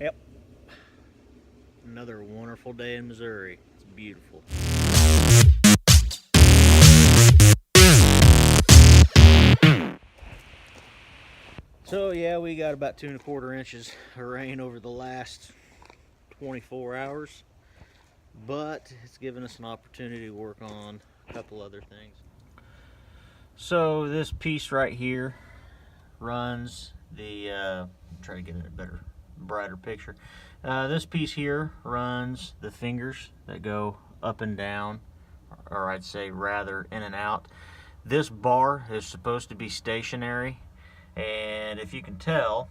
Yep. Another wonderful day in Missouri. It's beautiful. So yeah, we got about 2¼ inches of rain over the last 24 hours, but it's given us an opportunity to work on a couple other things. So this piece right here runs the, try to get a better, brighter picture. This piece here runs the fingers that go up and down, or I'd say rather in and out. This bar is supposed to be stationary, and if you can tell,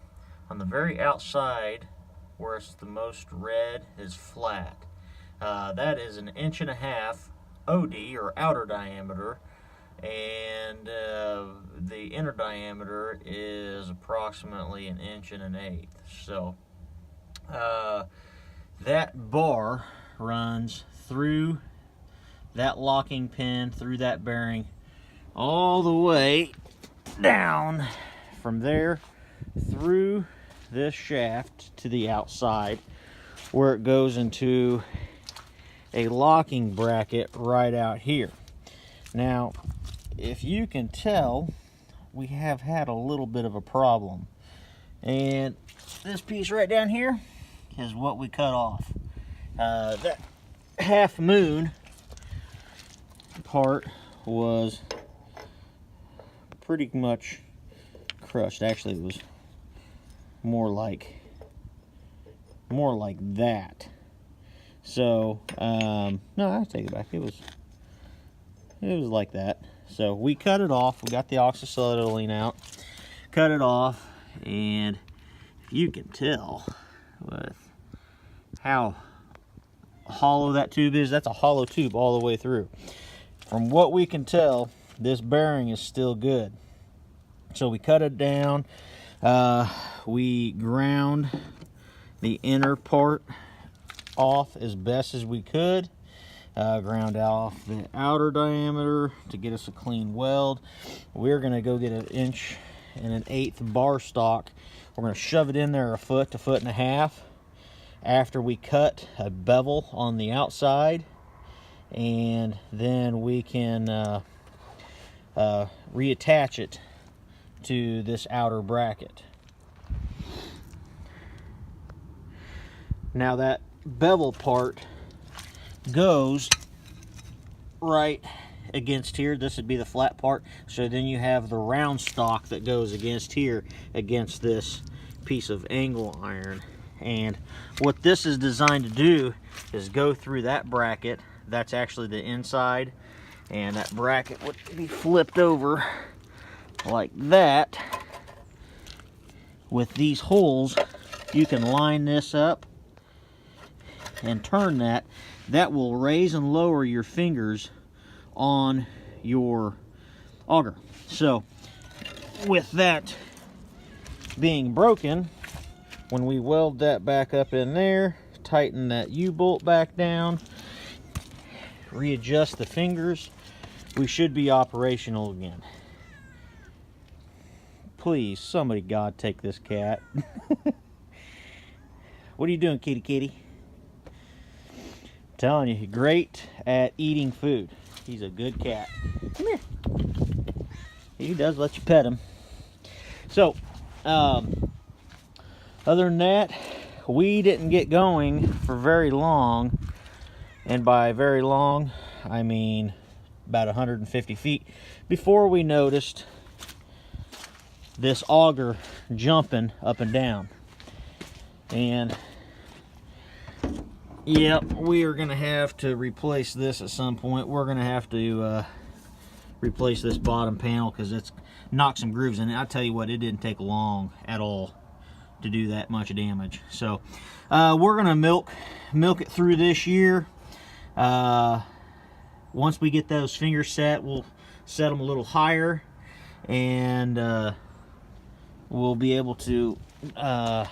on the very outside where it's the most red is flat. That is 1.5 inches OD, or outer diameter, and the inner diameter is approximately 1 1/8 inches. So that bar runs through that locking pin, through that bearing, all the way down from there through this shaft to the outside, where it goes into a locking bracket right out here. Now, if you can tell, we have had a little bit of a problem, and this piece right down here is what we cut off. That half moon part was pretty much crushed. Actually, it was more like that. So no, I'll take it back. It was like that. So we cut it off. We got the oxyacetylene out, cut it off, and you can tell with how hollow that tube is. That's a hollow tube all the way through. From what we can tell, this bearing is still good. So we cut it down. We ground the inner part off as best as we could. Ground off the outer diameter to get us a clean weld. We're going to go get 1 1/8 bar stock. We're going to shove it in there 1 foot to 1.5 feet after we cut a bevel on the outside, and then we can reattach it to this outer bracket. Now that bevel part goes right against here. This would be the flat part. So then you have the round stock that goes against here, against this piece of angle iron. And what this is designed to do is go through that bracket. That's actually the inside, and that bracket would be flipped over like that. With these holes, you can line this up and turn that. That will raise and lower your fingers on your auger. So with that being broken, when we weld that back up in there, tighten that U-bolt back down, readjust the fingers, we should be operational again. Please, somebody, God, take this cat. What are you doing, kitty kitty? I'm telling you, he's great at eating food. He's a good cat. Come here. He does let you pet him. So, other than that, we didn't get going for very long. And by very long, I mean about 150 feet before we noticed this auger jumping up and down. And yep, we are going to have to replace this at some point. We're going to have to replace this bottom panel because it's knocked some grooves in it. I tell you what, it didn't take long at all to do that much damage. So we're going to milk it through this year. Once we get those fingers set, we'll set them a little higher, and we'll be able to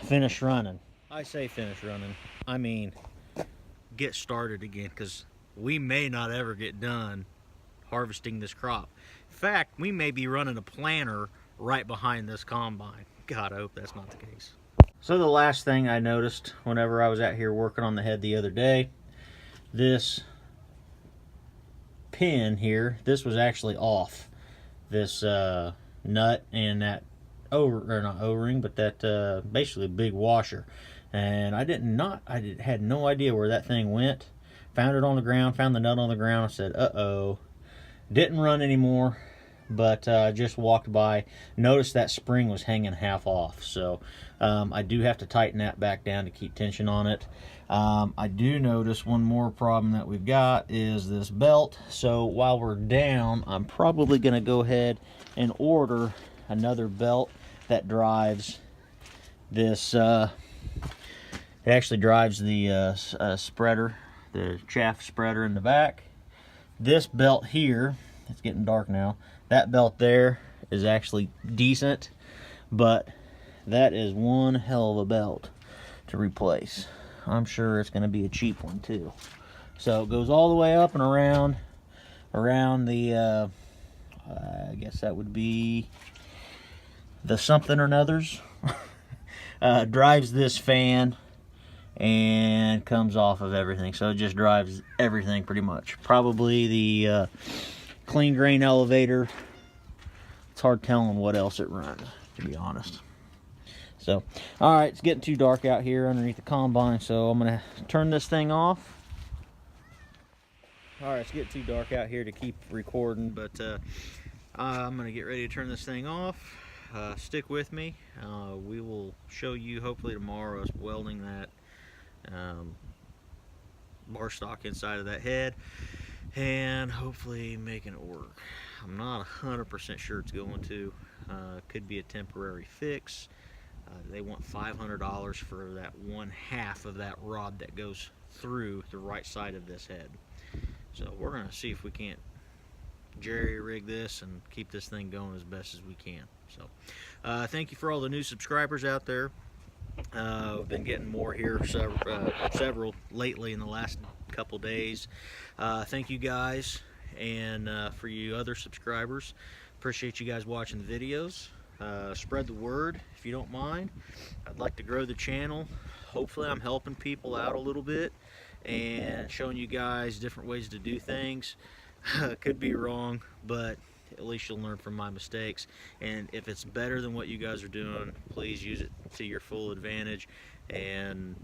finish running. I say finish running, I mean get started again, because we may not ever get done harvesting this crop. In fact, we may be running a planter right behind this combine. God, I hope that's not the case. So the last thing I noticed whenever I was out here working on the head the other day, this pin here, this was actually off. This nut and that not O-ring, but that basically big washer. And I had no idea where that thing went. Found it on the ground, found the nut on the ground. I said, uh-oh. Didn't run anymore, but just walked by, noticed that spring was hanging half off. So I do have to tighten that back down to keep tension on it. I do notice one more problem that we've got is this belt. So while we're down, I'm probably going to go ahead and order another belt that drives this. It actually drives the spreader, the chaff spreader in the back. This belt here, it's getting dark now, that belt there is actually decent, but that is one hell of a belt to replace. I'm sure it's going to be a cheap one too. So it goes all the way up and around the, I guess that would be the something or others. Drives this fan and comes off of everything. So it just drives everything pretty much. Probably the clean grain elevator. It's hard telling what else it runs, to be honest. So, all right, it's getting too dark out here underneath the combine, so I'm gonna turn this thing off. All right, it's getting too dark out here to keep recording, but I'm gonna get ready to turn this thing off. Stick with me. We will show you hopefully tomorrow us welding that bar stock inside of that head and hopefully making it work. I'm not 100% sure it's going to. Could be a temporary fix. They want $500 for that 1/2 of that rod that goes through the right side of this head. So we're going to see if we can't jerry rig this and keep this thing going as best as we can. So thank you for all the new subscribers out there. We've been getting more here, several lately in the last couple days. Thank you guys, and for you other subscribers, appreciate you guys watching the videos. Spread the word if you don't mind. I'd like to grow the channel. Hopefully I'm helping people out a little bit and showing you guys different ways to do things. Could be wrong, but at least you'll learn from my mistakes, and if it's better than what you guys are doing, please use it to your full advantage, and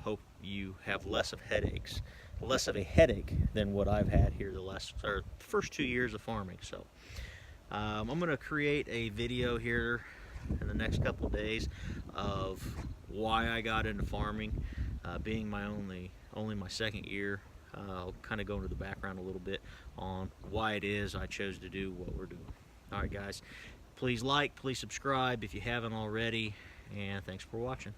hope you have less of a headache than what I've had here the first 2 years of farming. So I'm going to create a video here in the next couple of days of why I got into farming, being my only my second year. I'll kind of go into the background a little bit on why it is I chose to do what we're doing. All right, guys, please like, please subscribe if you haven't already, and thanks for watching.